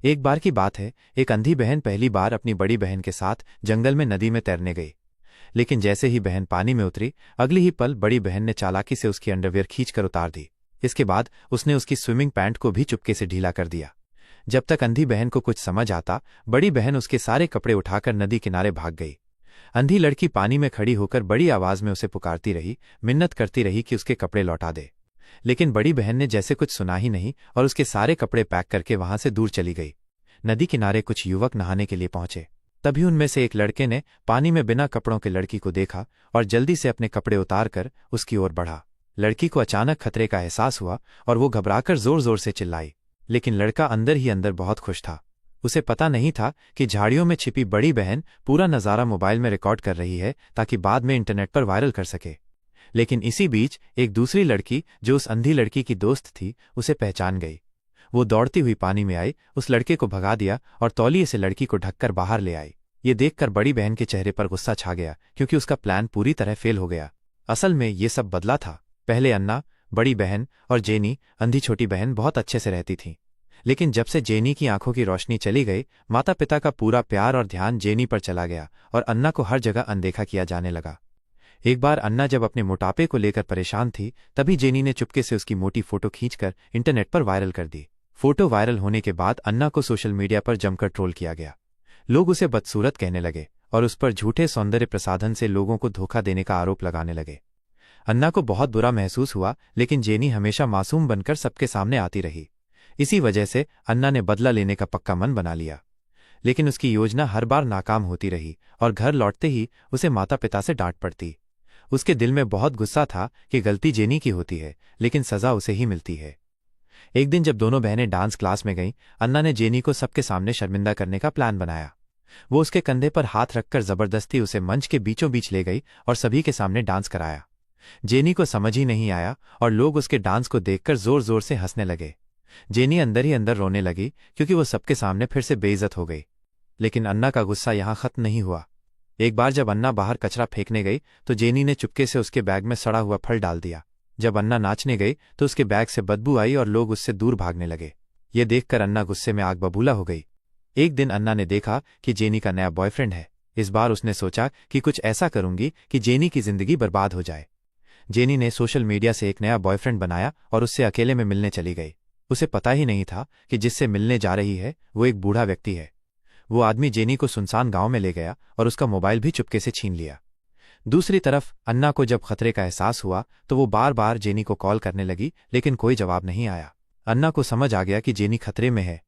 एक बार की बात है, एक अंधी बहन पहली बार अपनी बड़ी बहन के साथ जंगल में नदी में तैरने गई। लेकिन जैसे ही बहन पानी में उतरी, अगली ही पल बड़ी बहन ने चालाकी से उसकी अंडरवियर खींचकर उतार दी। इसके बाद उसने उसकी स्विमिंग पैंट को भी चुपके से ढीला कर दिया। जब तक अंधी बहन को कुछ समझ आता, बड़ी बहन उसके सारे कपड़े उठाकर नदी किनारे भाग गई। अंधी लड़की पानी में खड़ी होकर बड़ी आवाज में उसे पुकारती रही, मिन्नत करती रही कि उसके कपड़े लौटा दे। लेकिन बड़ी बहन ने जैसे कुछ सुना ही नहीं और उसके सारे कपड़े पैक करके वहां से दूर चली गई। नदी किनारे कुछ युवक नहाने के लिए पहुंचे। तभी उनमें से एक लड़के ने पानी में बिना कपड़ों के लड़की को देखा और जल्दी से अपने कपड़े उतारकर उसकी ओर बढ़ा। लड़की को अचानक खतरे का एहसास हुआ और वो घबराकर जोर जोर से चिल्लाई। लेकिन लड़का अंदर ही अंदर बहुत खुश था। उसे पता नहीं था कि झाड़ियों में छिपी बड़ी बहन पूरा नज़ारा मोबाइल में रिकॉर्ड कर रही है ताकि बाद में इंटरनेट पर वायरल कर सके। लेकिन इसी बीच एक दूसरी लड़की जो उस अंधी लड़की की दोस्त थी, उसे पहचान गई। वो दौड़ती हुई पानी में आई, उस लड़के को भगा दिया और तौलिए से लड़की को ढककर बाहर ले आई। ये देखकर बड़ी बहन के चेहरे पर गुस्सा छा गया, क्योंकि उसका प्लान पूरी तरह फेल हो गया। असल में ये सब बदला था। पहले अन्ना, बड़ी बहन और जेनी, अंधी छोटी बहन, बहुत अच्छे से रहती थीं। लेकिन जब से जेनी की आंखों की रोशनी चली गई, माता पिता का पूरा प्यार और ध्यान जेनी पर चला गया और अन्ना को हर जगह अनदेखा किया जाने लगा। एक बार अन्ना जब अपने मोटापे को लेकर परेशान थी, तभी जेनी ने चुपके से उसकी मोटी फोटो खींचकर इंटरनेट पर वायरल कर दी। फोटो वायरल होने के बाद अन्ना को सोशल मीडिया पर जमकर ट्रोल किया गया। लोग उसे बदसूरत कहने लगे और उस पर झूठे सौंदर्य प्रसाधन से लोगों को धोखा देने का आरोप लगाने लगे। अन्ना को बहुत बुरा महसूस हुआ, लेकिन जेनी हमेशा मासूम बनकर सबके सामने आती रही। इसी वजह से अन्ना ने बदला लेने का पक्का मन बना लिया। लेकिन उसकी योजना हर बार नाकाम होती रही और घर लौटते ही उसे माता पिता से डांट पड़ती। उसके दिल में बहुत गुस्सा था कि गलती जेनी की होती है, लेकिन सजा उसे ही मिलती है। एक दिन जब दोनों बहनें डांस क्लास में गईं, अन्ना ने जेनी को सबके सामने शर्मिंदा करने का प्लान बनाया। वो उसके कंधे पर हाथ रखकर जबरदस्ती उसे मंच के बीचों बीच ले गई और सभी के सामने डांस कराया। जेनी को समझ ही नहीं आया और लोग उसके डांस को देखकर जोर जोर से हंसने लगे। जेनी अंदर ही अंदर रोने लगी, क्योंकि वो सबके सामने फिर से बेइज्जत हो गई। लेकिन अन्ना का गुस्सा यहां खत्म नहीं हुआ। एक बार जब अन्ना बाहर कचरा फेंकने गई, तो जेनी ने चुपके से उसके बैग में सड़ा हुआ फल डाल दिया। जब अन्ना नाचने गई तो उसके बैग से बदबू आई और लोग उससे दूर भागने लगे। ये देखकर अन्ना गुस्से में आग बबूला हो गई। एक दिन अन्ना ने देखा कि जेनी का नया बॉयफ्रेंड है। इस बार उसने सोचा कि कुछ ऐसा करूंगी कि जेनी की जिंदगी बर्बाद हो जाए। जेनी ने सोशल मीडिया से एक नया बॉयफ्रेंड बनाया और उससे अकेले में मिलने चली गई। उसे पता ही नहीं था कि जिससे मिलने जा रही है वो एक बूढ़ा व्यक्ति है। वो आदमी जेनी को सुनसान गांव में ले गया और उसका मोबाइल भी चुपके से छीन लिया। दूसरी तरफ अन्ना को जब खतरे का एहसास हुआ तो वो बार बार जेनी को कॉल करने लगी, लेकिन कोई जवाब नहीं आया। अन्ना को समझ आ गया कि जेनी खतरे में है।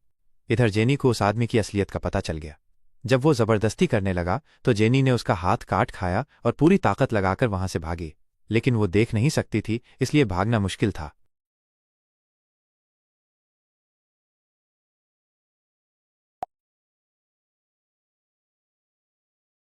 इधर जेनी को उस आदमी की असलियत का पता चल गया। जब वो जबरदस्ती करने लगा तो जेनी ने उसका हाथ काट खाया और पूरी ताकत लगाकर वहां से भागी। लेकिन वो देख नहीं सकती थी, इसलिए भागना मुश्किल था।